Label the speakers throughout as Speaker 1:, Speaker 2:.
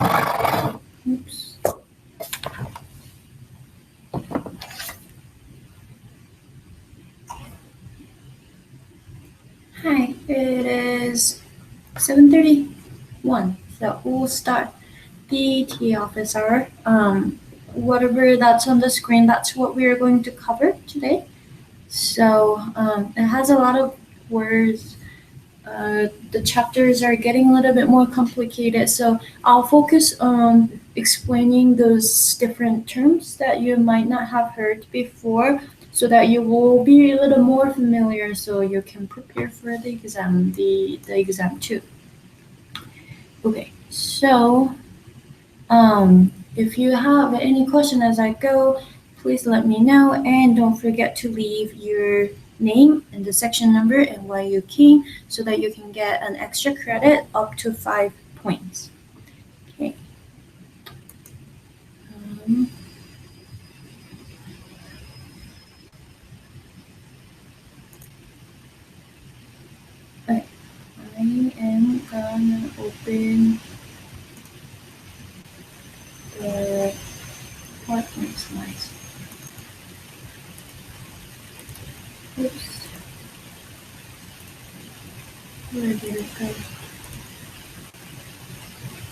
Speaker 1: Oops. Hi, it is 7:31, so we'll start the tea office hour. Whatever that's on the screen, that's what we are going to cover today. So it has a lot of words. The chapters are getting a little bit more complicated, so I'll focus on explaining those different terms that you might not have heard before so that you will be a little more familiar so you can prepare for the exam, the exam too. Okay, so if you have any question as I go, please let me know and don't forget to leave your name and the section number and why you came so that you can get an extra credit up to 5 points. Okay. Um, okay. I am gonna open the PowerPoint slides. Oops. Where did it go?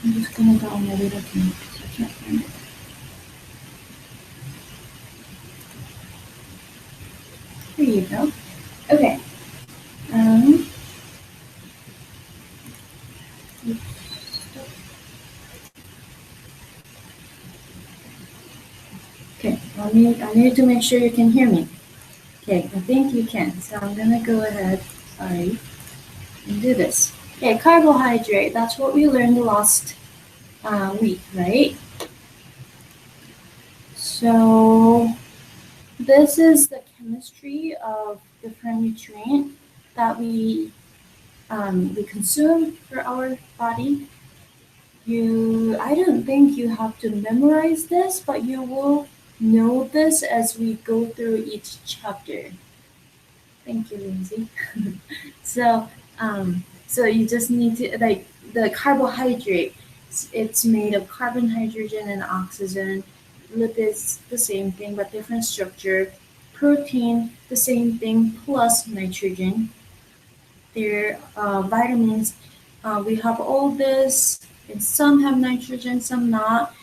Speaker 1: I'm just gonna download it again because I can't find it. There you go. Okay. Um, Okay, I need to make sure you can hear me. Okay, I think you can. So I'm gonna go ahead, sorry, and do this. Okay, carbohydrate, that's what we learned the last week, right? So this is the chemistry of different nutrient that we consume for our body. I don't think you have to memorize this, but you will know this as we go through each chapter. Thank you, Lindsay. So you just need to like the carbohydrate. It's made of carbon, hydrogen, and oxygen. Lipids, the same thing but different structure. Protein, the same thing plus nitrogen. Their vitamins. We have all this, and some have nitrogen, some not,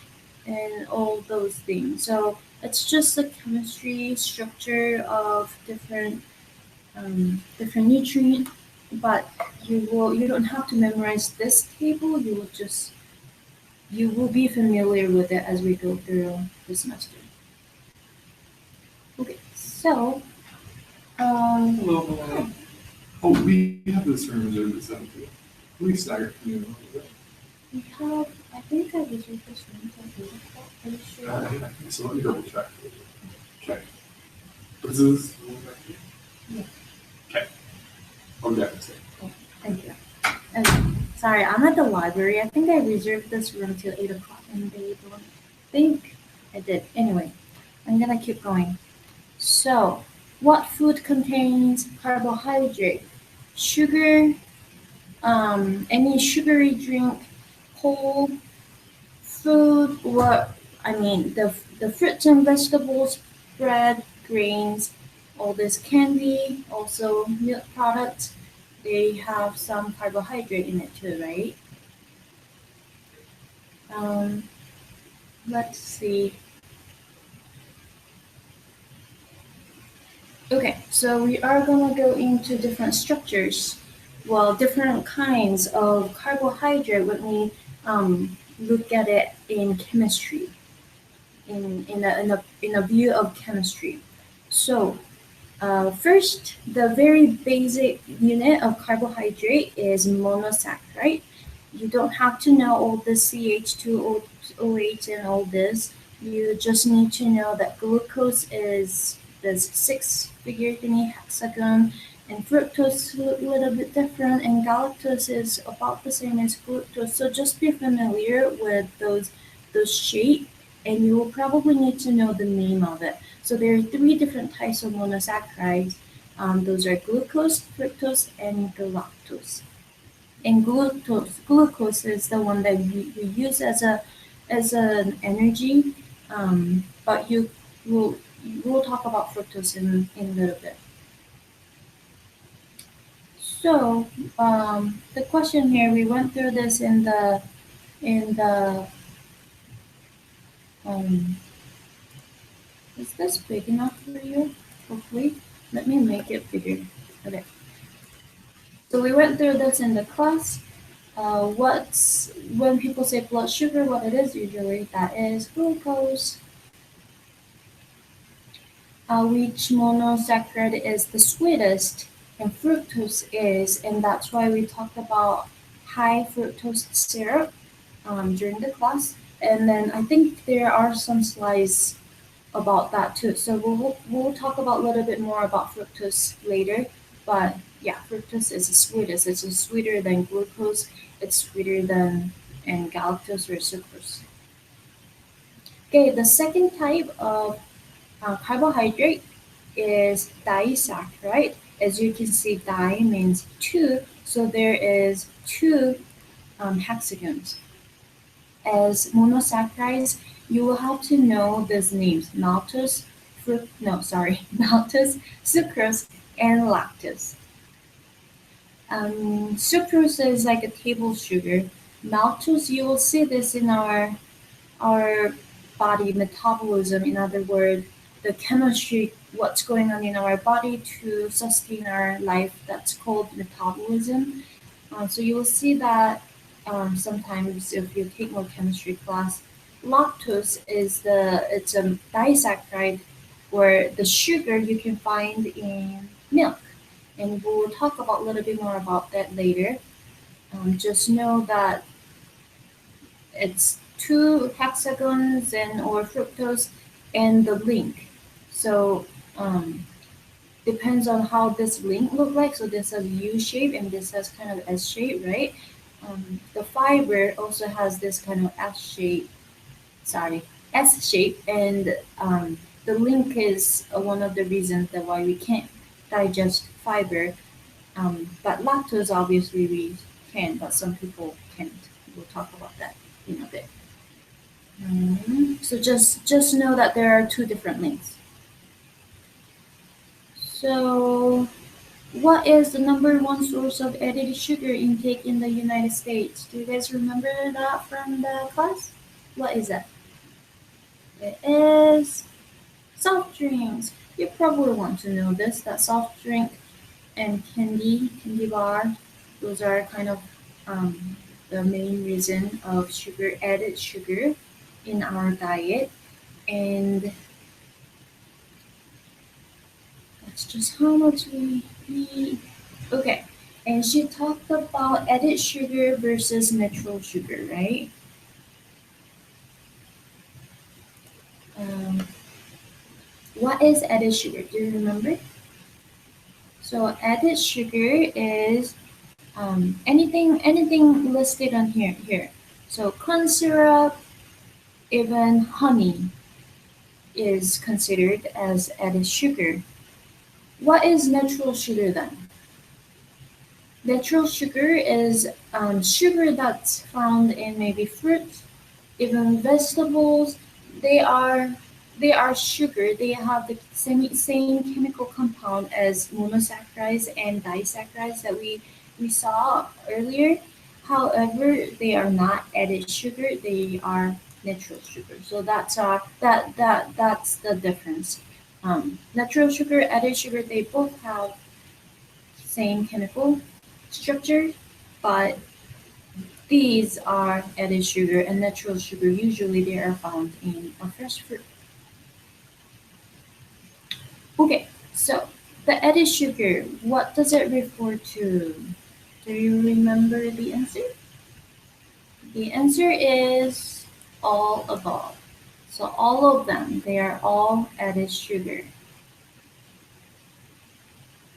Speaker 1: and all those things. So it's just the chemistry structure of different nutrient, but you don't have to memorize this table. You will be familiar with it as we go through the semester. Okay, so
Speaker 2: Hello, hello. Oh, we have this room reserved at 7 p.m. We stagger.
Speaker 1: we have. I think I reserved this one for 8 o'clock. Are you sure?
Speaker 2: I think so. Let me double check. Okay. Is this the one back here?
Speaker 1: Yeah.
Speaker 2: Okay. I'll get it.
Speaker 1: Thank you. Sorry, I'm at the library. I think I reserved this room till 8 o'clock, and they don't think I did. Anyway, I'm gonna keep going. So, what food contains carbohydrate? Sugar, any sugary drink, whole food, the fruits and vegetables, bread, grains, all this candy, also milk products, they have some carbohydrate in it too, right? Um, let's see. Okay, so we are gonna go into different structures, well, different kinds of carbohydrate when we look at it in chemistry, in a view of chemistry. So first, the very basic unit of carbohydrate is monosaccharide. You don't have to know all the CH2OH and all this. You just need to know that glucose is this six-figure thingy hexagon, and fructose is a little bit different, and galactose is about the same as glucose. So just be familiar with those shape, and you will probably need to know the name of it. So there are three different types of monosaccharides. Those are glucose, fructose, and galactose. And glucose is the one that we use as an energy. But we'll talk about fructose in a little bit. So the question here, we went through this in the um, is this big enough for you? Hopefully, let me make it bigger. Okay. So we went through this in the class. What's when people say blood sugar, what it is usually that is glucose, which monosaccharide is the sweetest, and fructose is, and that's why we talked about high fructose syrup during the class. And then I think there are some slides about that too. So we'll talk about a little bit more about fructose later. But yeah, fructose is the sweetest. It's sweeter than glucose. It's sweeter than and galactose or sucrose. Okay, the second type of carbohydrate is disaccharide. As you can see, di means two, so there is two hexagons. As monosaccharides, you will have to know these names: maltose, maltose, sucrose, and lactose. Sucrose is like a table sugar. Maltose, you will see this in our body metabolism. In other words, the chemistry, what's going on in our body to sustain our life. That's called metabolism. So you will see that sometimes if you take more chemistry class, lactose is it's a disaccharide or the sugar you can find in milk, and we'll talk about a little bit more about that later. Just know that it's two hexagons and or fructose and the link. So depends on how this link look like. So this has U shape and this has kind of S shape, right? The fiber also has this kind of S shape, and the link is one of the reasons that why we can't digest fiber. But lactose, obviously, we can, but some people can't. We'll talk about that in a bit. So just know that there are two different links. So what is the number one source of added sugar intake in the United States? Do you guys remember that from the class? What is that? It is soft drinks. You probably want to know this, that soft drink and candy bar, those are kind of the main reason of added sugar in our diet. And that's just how much we eat. Okay. And she talked about added sugar versus natural sugar, right? Um, what is added sugar? Do you remember? So added sugar is anything listed on here. So corn syrup, even honey is considered as added sugar. What is natural sugar then? Natural sugar is sugar that's found in maybe fruit, even vegetables. They are they are sugar. They have the same chemical compound as monosaccharides and disaccharides that we saw earlier. However, they are not added sugar. They are natural sugar. So that's the difference. Natural sugar, added sugar, they both have same chemical structure, but these are added sugar and natural sugar. Usually they are found in a fresh fruit. Okay, so the added sugar, what does it refer to? Do you remember the answer? The answer is all above. So all of them, they are all added sugar.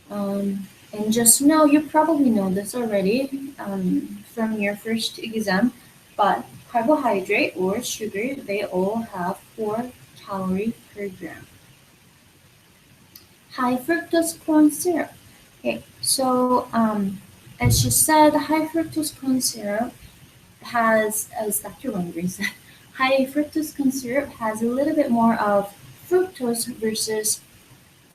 Speaker 1: And just know, you probably know this already from your first exam, but carbohydrate or sugar, they all have 4 calories per gram. High fructose corn syrup. Okay, so as she said, high fructose corn syrup has, as Dr. Wondering said, high fructose corn syrup has a little bit more of fructose versus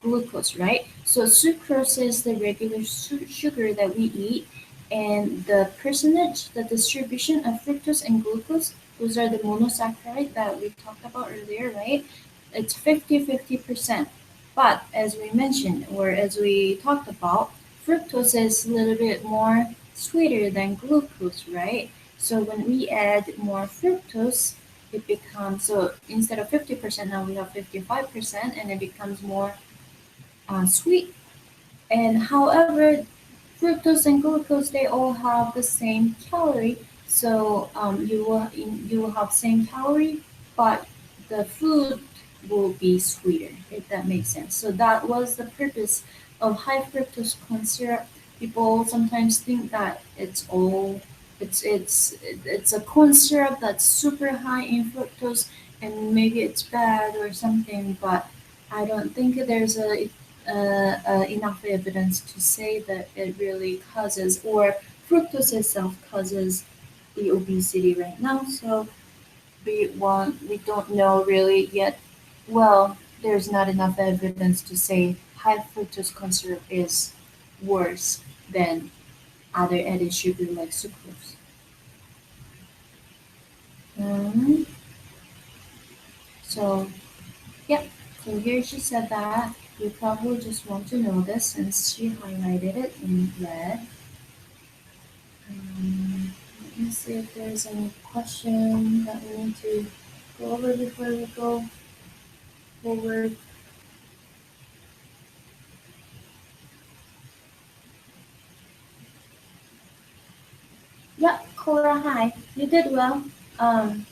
Speaker 1: glucose, right? So sucrose is the regular sugar that we eat, and the percentage, the distribution of fructose and glucose, those are the monosaccharide that we talked about earlier, right? It's 50-50%. But as we mentioned, or as we talked about, fructose is a little bit more sweeter than glucose, right? So when we add more fructose, it becomes, so instead of 50%, now we have 55%, and it becomes more sweet. And however, fructose and glucose, they all have the same calorie. So you will have same calorie, but the food will be sweeter, if that makes sense. So that was the purpose of high fructose corn syrup. People sometimes think that it's a corn syrup that's super high in fructose, and maybe it's bad or something. But I don't think there's enough evidence to say that it really causes, or fructose itself causes the obesity right now. So we don't know really yet. Well, there's not enough evidence to say high fructose corn syrup is worse than other added sugar like sucrose. Um, so yeah, so here she said that you probably just want to know this since she highlighted it in red. Let me see if there's any question that we need to go over before we go forward. Yeah, Cora, hi. You did well. Um,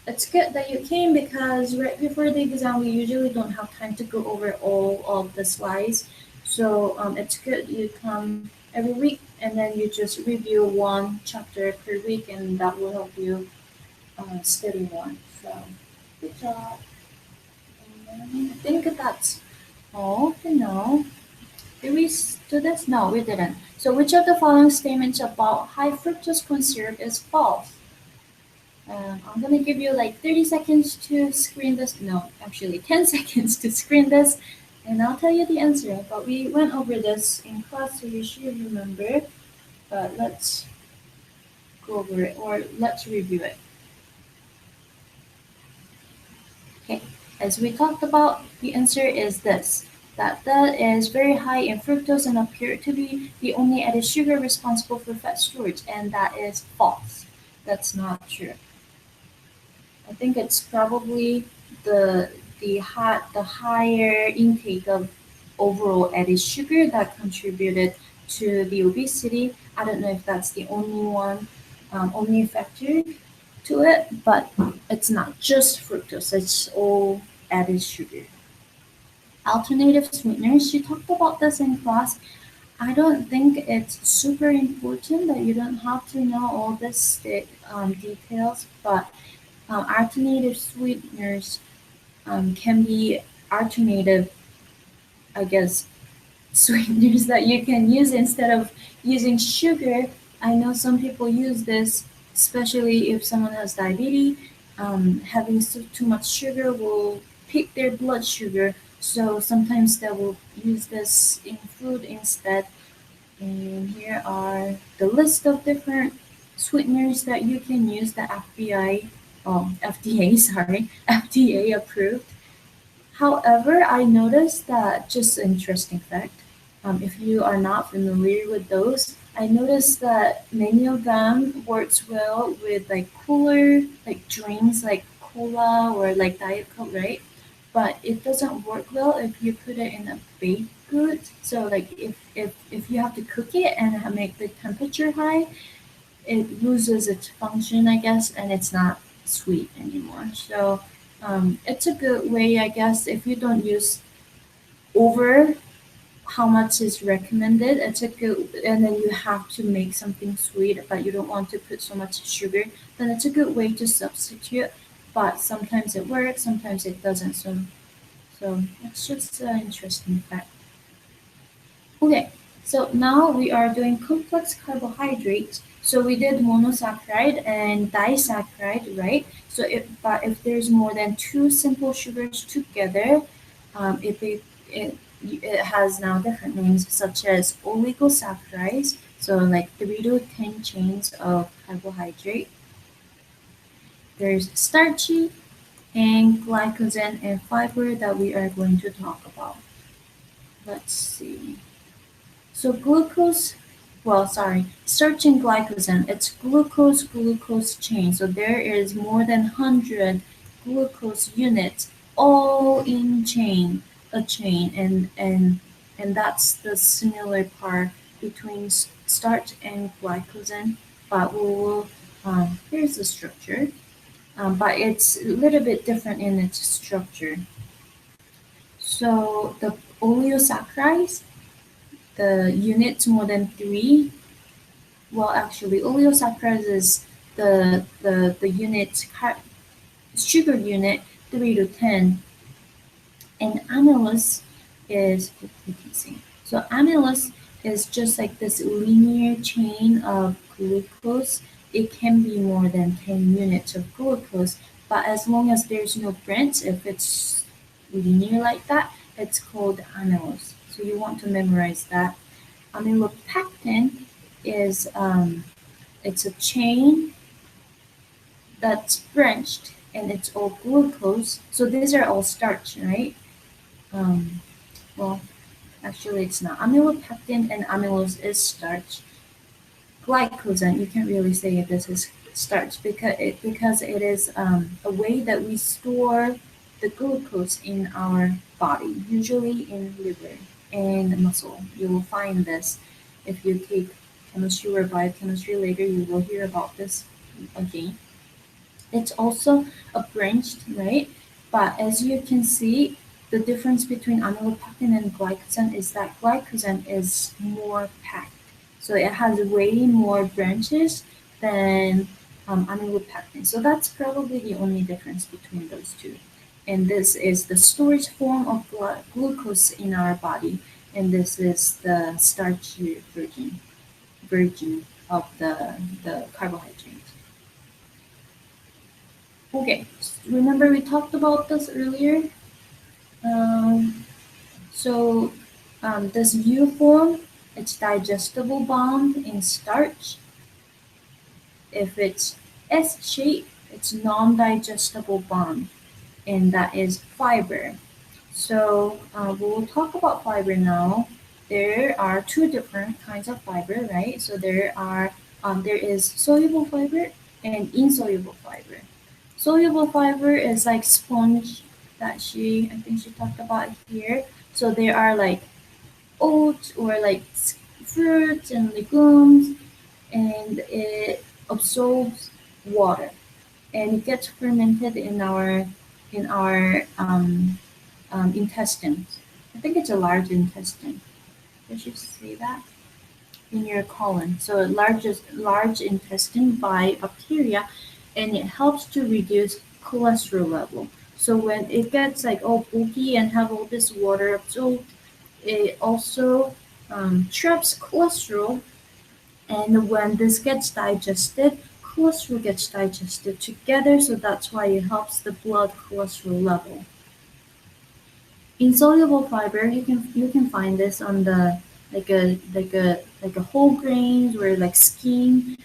Speaker 1: it's good that you came because right before the exam we usually don't have time to go over all of the slides. So it's good you come every week and then you just review one chapter per week and that will help you study more. So good job. And I think that's all for now. Did we do this? No, we didn't. So which of the following statements about high fructose corn syrup is false? I'm gonna give you like 30 seconds to screen this. No, actually 10 seconds to screen this, and I'll tell you the answer. But we went over this in class, so you should remember. But let's go over it, or let's review it. Okay, as we talked about, the answer is this. That is very high in fructose and appear to be the only added sugar responsible for fat storage, and that is false. That's not true. I think it's probably the the higher intake of overall added sugar that contributed to the obesity. I don't know if that's the only one, only factor to it, but it's not just fructose. It's all added sugar. Alternative sweeteners. She talked about this in class. I don't think it's super important that you don't have to know all this details, but alternative sweeteners can be alternative, I guess, sweeteners that you can use instead of using sugar. I know some people use this, especially if someone has diabetes. Having too much sugar will peak their blood sugar, so sometimes they will use this in food instead. And here are the list of different sweeteners that you can use that FDA, sorry, FDA approved. However, I noticed that, just an interesting fact, if you are not familiar with those, I noticed that many of them works well with like cooler like drinks like cola or like Diet Coke, right? But it doesn't work well if you put it in a baked good. So like if you have to cook it and make the temperature high, it loses its function, I guess, and it's not sweet anymore. So it's a good way, I guess, if you don't use over how much is recommended. It's a good, and then you have to make something sweet, but you don't want to put so much sugar. Then it's a good way to substitute. But sometimes it works, sometimes it doesn't. So it's just an interesting fact. Okay, So now we are doing complex carbohydrates. So we did monosaccharide and disaccharide, right? But if there's more than two simple sugars together, it has now different names such as oligosaccharides. So like 3 to 10 chains of carbohydrate. There's starchy and glycogen and fiber that we are going to talk about. Let's see. So glucose, well, sorry, starch and glycogen, it's glucose chain. So there is more than 100 glucose units all in a chain, and that's the similar part between starch and glycogen. But here's the structure, but it's a little bit different in its structure. So the oleosaccharides, the units more than three. Well, actually, oleosaccharides is the unit sugar unit 3 to 10, and amylose is you can see. So amylose is just like this linear chain of glucose. It can be more than 10 units of glucose, but as long as there's no branch, if it's linear like that, it's called amylose. So you want to memorize that. Amylopectin is it's a chain that's branched and it's all glucose. So these are all starch, right? Um, well, actually, it's not. Amylopectin and amylose is starch. Glycogen, you can't really say this is starch because it is a way that we store the glucose in our body, usually in liver and muscle. You will find this if you take chemistry or biochemistry later. You will hear about this again. It's also a branched, right? But as you can see, the difference between amylopectin and glycogen is that glycogen is more packed. So it has way more branches than amylopectin. So that's probably the only difference between those two. And this is the storage form of glucose in our body. And this is the starchy version of the carbohydrate. Okay, remember we talked about this earlier? Um, so this U form, it's digestible bond in starch. If it's S shape, it's non-digestible bond, and that is fiber. So we'll talk about fiber now. There are two different kinds of fiber, right? So there is soluble fiber and insoluble fiber. Soluble fiber is like sponge that I think she talked about here. So they are like oats or like fruits and legumes, and it absorbs water and it gets fermented in our intestines. I think it's a large intestine. Did you say that? In your colon. So large intestine by bacteria, and it helps to reduce cholesterol level. So when it gets like all bulky and have all this water absorbed, it also traps cholesterol. And when this gets digested, cholesterol gets digested together. So that's why it helps the blood cholesterol level. Insoluble fiber, you can find this on the like a whole grains or like skin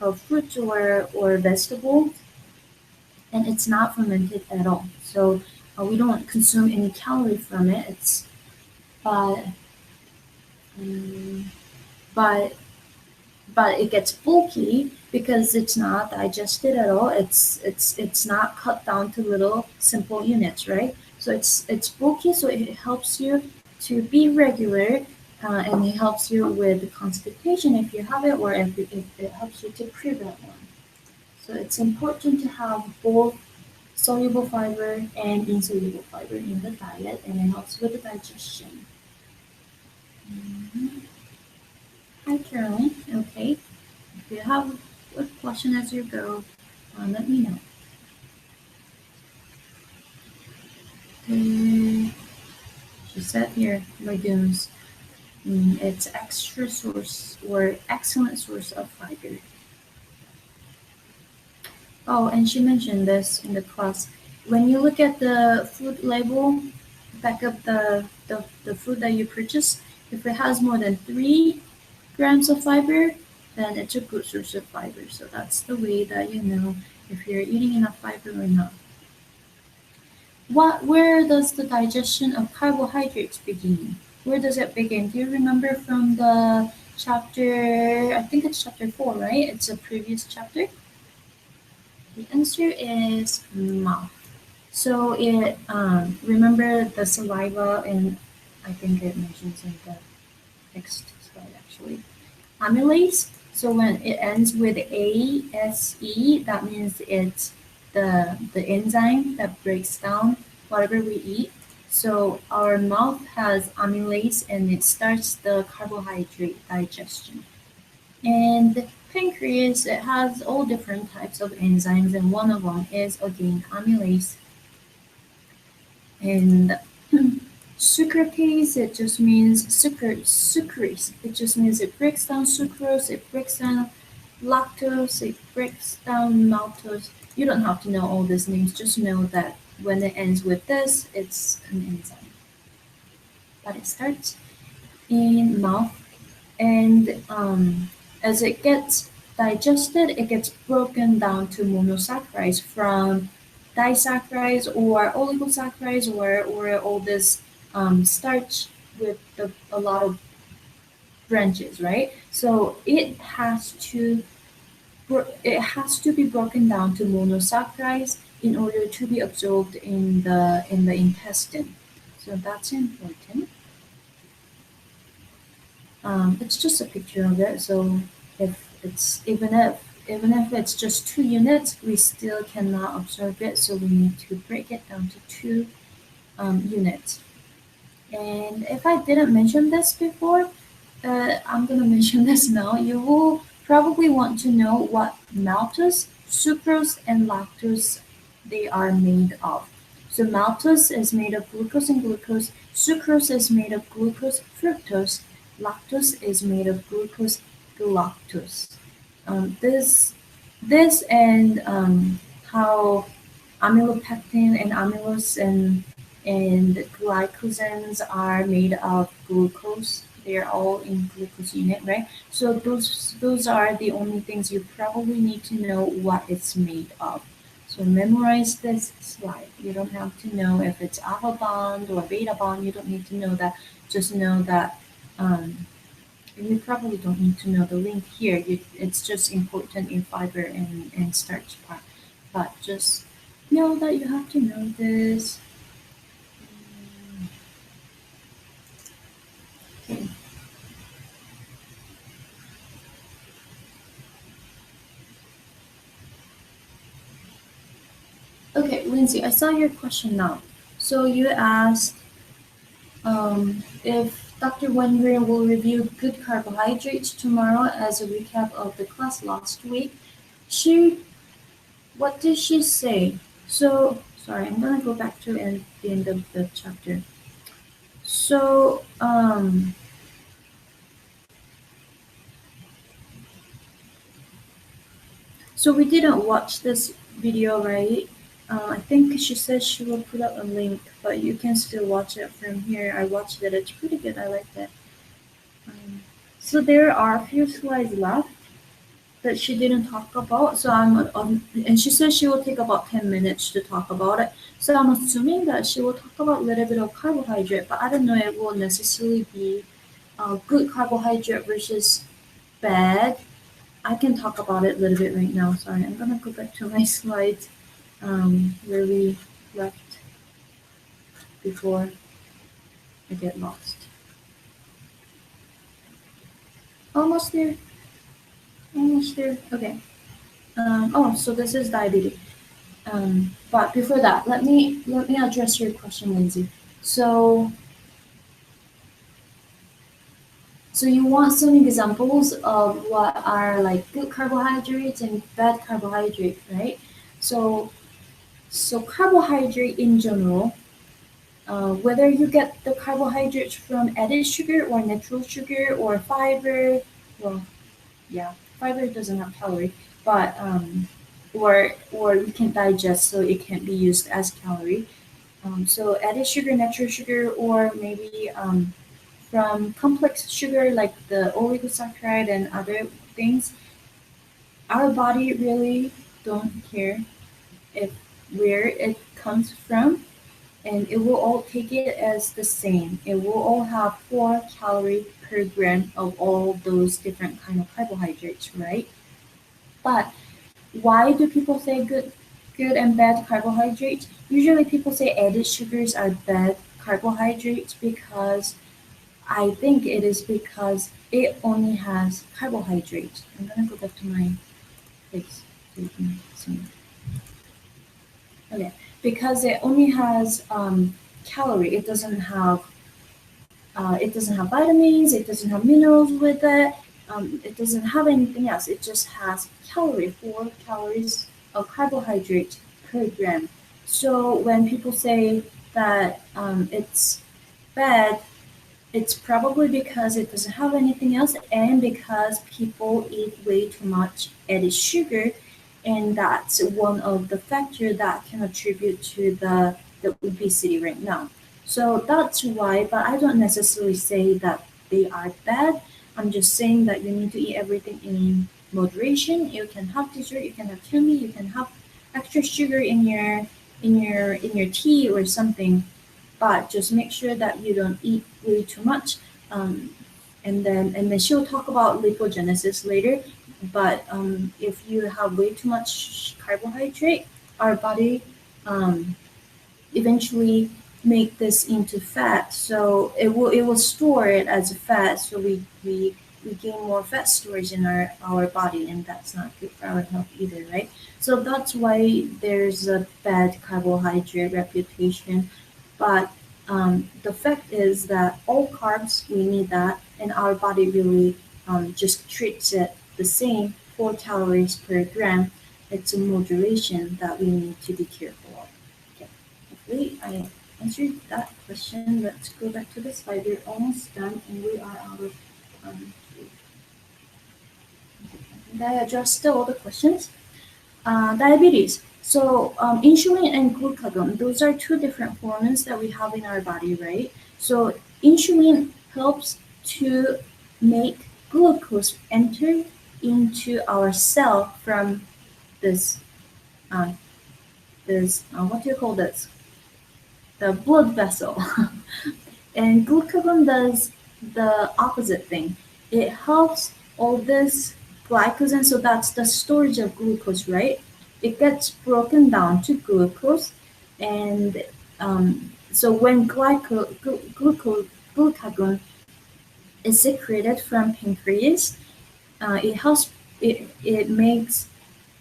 Speaker 1: of fruits or vegetables, and it's not fermented at all. So we don't consume any calorie from it. It's but um, but but it gets bulky because it's not digested at all. It's not cut down to little simple units, right? So it's bulky, so it helps you to be regular, and it helps you with constipation if you have it, or if it helps you to prevent one. So it's important to have both soluble fiber and insoluble fiber in the diet, and it helps with the digestion. Mhm. Hi, Carolyn. Okay. If you have a question as you go, let me know. She said here, legumes. it's extra source or excellent source of fiber. Oh, and she mentioned this in the class. When you look at the food label, back up the food that you purchase, if it has more than 3 grams of fiber, then it's a good source of fiber. So that's the way that you know if you're eating enough fiber or not. Where does the digestion of carbohydrates begin? Where does it begin? Do you remember from the chapter, I think it's chapter 4, right? It's a previous chapter. The answer is mouth. So remember the saliva, and I think it mentions in the next slide actually. Amylase. So when it ends with ASE, that means it's the enzyme that breaks down whatever we eat. So our mouth has amylase, and it starts the carbohydrate digestion. And pancreas, it has all different types of enzymes, and one of them is again amylase. And sucrase, it just means sucrase. It just means it breaks down sucrose, it breaks down lactose, it breaks down maltose. You don't have to know all these names, just know that when it ends with this, it's an enzyme. But it starts in mouth, and as it gets digested, it gets broken down to monosaccharides from disaccharides or oligosaccharides or all this starch with a lot of branches, right? So it has to be broken down to monosaccharides in order to be absorbed in the intestine. So that's important. It's just a picture of it. So if it's even if it's just 2 units, we still cannot absorb it. So we need to break it down to 2 units. And if I didn't mention this before, I'm gonna mention this now. You will probably want to know what maltose, sucrose, and lactose they are made of. So maltose is made of glucose and glucose, sucrose is made of glucose, fructose, lactose is made of glucose, galactose. This and how amylopectin and amylose and glycosans are made of glucose. They're all in glucose unit, right? So those are the only things you probably need to know what it's made of. So memorize this slide. You don't have to know if it's alpha bond or beta bond. You don't need to know that. Just know that. You probably don't need to know the link here. It's just important in fiber and starch part. But just know that you have to know this. Okay. Okay, Lindsay, I saw your question now. So you asked if Dr. Wengreen will review good carbohydrates tomorrow as a recap of the class last week. What did she say? So, sorry, I'm gonna go back to the end of the chapter. So, so we didn't watch this video, right? I think she said she will put up a link, but you can still watch it from here. I watched it. It's pretty good. I liked it. So there are a few slides left that she didn't talk about. So and she said she will take about 10 minutes to talk about it. So I'm assuming that she will talk about a little bit of carbohydrate, but I don't know if it will necessarily be good carbohydrate versus bad. I can talk about it a little bit right now. Sorry, I'm gonna go back to my slides where we left before I get lost. Almost there. Almost there. Okay. So this is diabetes. But before that, let me address your question, Lindsay. So you want some examples of what are like good carbohydrates and bad carbohydrates, right? So carbohydrate in general, whether you get the carbohydrates from added sugar or natural sugar or fiber, well, yeah, fiber doesn't have calorie, but or you can digest, so it can be used as calorie. So added sugar, natural sugar, or maybe from complex sugar like the oligosaccharide and other things, our body really don't care if where it comes from, and it will all take it as the same. It will all have 4 calories per gram of all those different kind of carbohydrates, right? But why do people say good and bad carbohydrates? Usually people say added sugars are bad carbohydrates because I think it is because it only has carbohydrates. I'm gonna go back to my place so you can see. Okay, because it only has calorie. It doesn't have vitamins. It doesn't have minerals with it. It doesn't have anything else. It just has calorie, 4 calories of carbohydrate per gram. So when people say that it's bad, it's probably because it doesn't have anything else and because people eat way too much added sugar, and that's one of the factors that can attribute to the obesity right now. So that's why, but I don't necessarily say that they are bad. I'm just saying that you need to eat everything in moderation. You can have dessert, you can have candy, you can have extra sugar in your tea or something, but just make sure that you don't eat way too much. Um, and then she'll talk about lipogenesis later. But if you have way too much carbohydrate, our body um, eventually make this into fat. So it will store it as a fat. So we gain more fat storage in our body, and that's not good for our health either, right? So that's why there's a bad carbohydrate reputation. But the fact is that all carbs, we need that, and our body really just treats it the same, 4 calories per gram. It's a moderation that we need to be careful of. Okay. Hopefully, I answered that question. Let's go back to the slide. We're almost done, and we are out of. Did I addressed all the questions? Diabetes. So insulin and glucagon, those are two different hormones that we have in our body, right? So insulin helps to make glucose enter into our cell from this uh, what do you call this? The blood vessel. And glucagon does the opposite thing. It helps all this glycogen, so that's the storage of glucose, right? It gets broken down to glucose, and so when glucagon is secreted from pancreas, it helps. It makes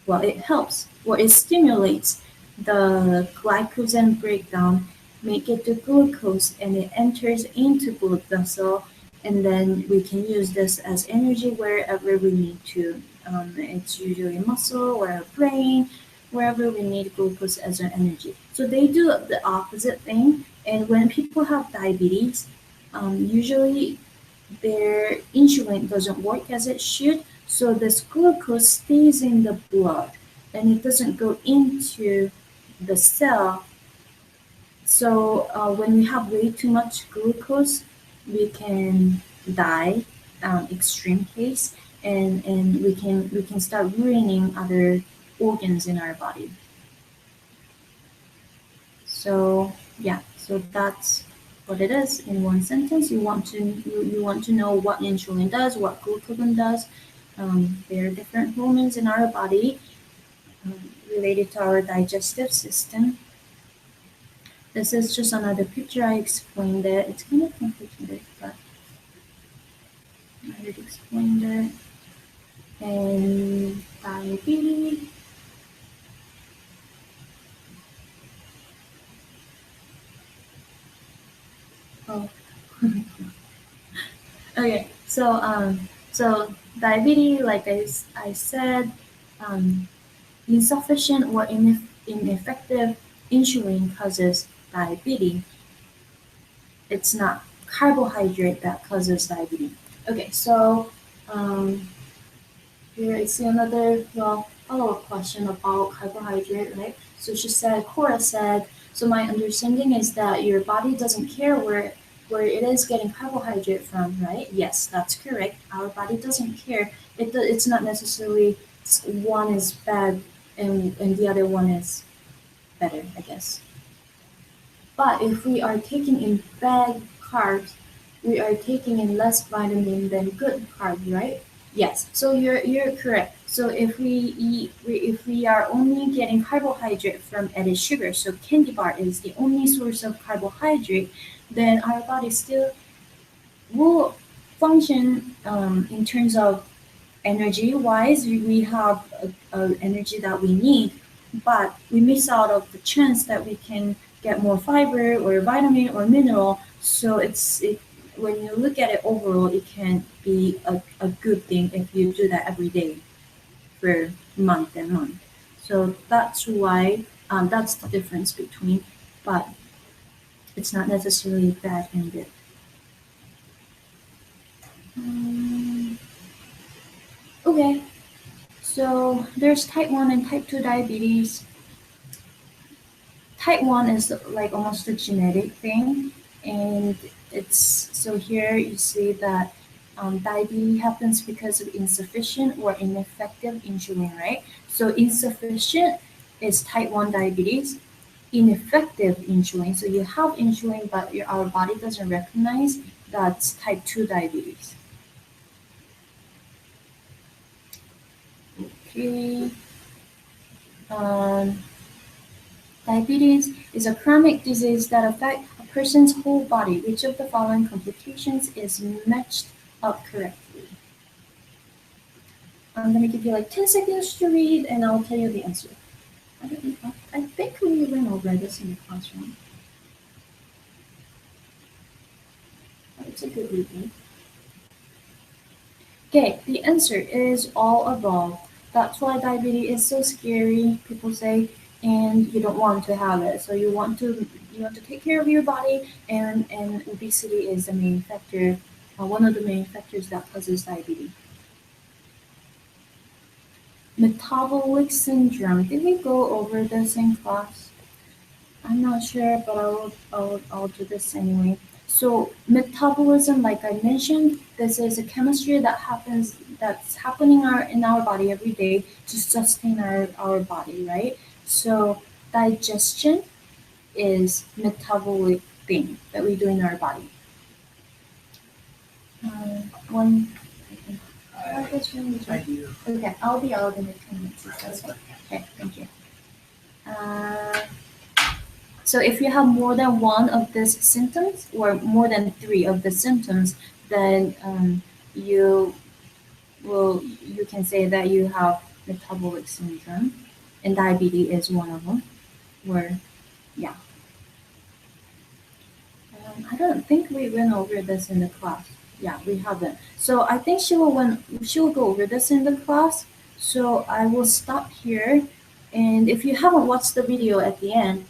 Speaker 1: it helps or it stimulates the glycogen breakdown, make it to glucose, and it enters into blood vessel, and then we can use this as energy wherever we need to. It's usually muscle or our brain, wherever we need glucose as an energy. So they do the opposite thing, and when people have diabetes, usually their insulin doesn't work as it should, so this glucose stays in the blood and it doesn't go into the cell. So when we have way too much glucose, we can die, extreme case, and we can start ruining other organs in our body. So yeah, so that's what it is in one sentence. You want to know what insulin does, what glucagon does. There are different hormones in our body related to our digestive system. This is just another picture. I explained it. It's kind of complicated, but I already explained it. And diabetes. Oh. Okay, so diabetes, like I said, um, insufficient or ineffective insulin causes diabetes. it's not carbohydrate that causes diabetes. Okay, so here I see another follow-up question about carbohydrate, right? So Cora said, so my understanding is that your body doesn't care where it is getting carbohydrate from, right? Yes, that's correct. Our body doesn't care. It's not necessarily one is bad and the other one is better, I guess. But if we are taking in bad carbs, we are taking in less vitamin than good carbs, right? Yes. So you're correct. So if we are only getting carbohydrate from added sugar, so candy bar is the only source of carbohydrate, then our body still will function in terms of energy wise. We have a energy that we need, but we miss out of the chance that we can get more fiber or vitamin or mineral. So when you look at it overall, it can be a good thing if you do that every day for month and month. So that's why that's the difference between, but it's not necessarily bad and good. Um, okay, so there's type 1 and type 2 diabetes. Type 1 is like almost a genetic thing, and it's so here you see that diabetes happens because of insufficient or ineffective insulin, right? So insufficient is type 1 diabetes, ineffective insulin. So you have insulin, but our body doesn't recognize that's type 2 diabetes. Okay. Um, Diabetes is a chronic disease that affects a person's whole body. Which of the following complications is matched up correctly? I'm going to give you like 10 seconds to read and I'll tell you the answer. I think we went over this in the classroom. It's a good reading. Okay, the answer is all above. That's why diabetes is so scary, people say, and you don't want to have it. So you want to take care of your body, and obesity is the main factor, one of the main factors that causes diabetes. Metabolic syndrome. Did we go over this in class? I'm not sure, but I'll do this anyway. So metabolism, like I mentioned, this is a chemistry that's happening in our body every day to sustain our body, right? So digestion is metabolic thing that we do in our body. One second.
Speaker 3: I do.
Speaker 1: Okay, I'll be out in a few minutes. Okay, thank you. Uh, So if you have more than one of these symptoms or more than three of the symptoms, then you can say that you have metabolic syndrome, and diabetes is one of them. Or yeah, I don't think we went over this in the class. Yeah, we haven't. So I think she will go over this in the class. So I will stop here, and if you haven't watched the video at the end,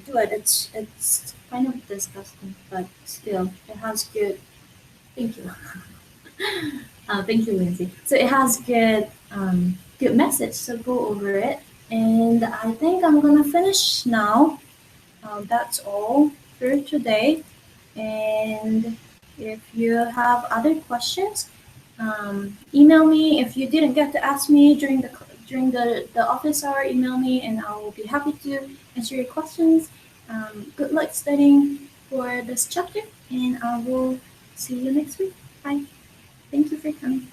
Speaker 1: do it. It's kind of disgusting, but still, it has good. Thank you. Thank you, Lindsay. So it has good message. So go over it, and I think I'm gonna finish now. That's all for today. And if you have other questions, email me. If you didn't get to ask me during the office hour, email me and I will be happy to answer your questions. Good luck studying for this chapter, and I will see you next week. Bye. Thank you for coming.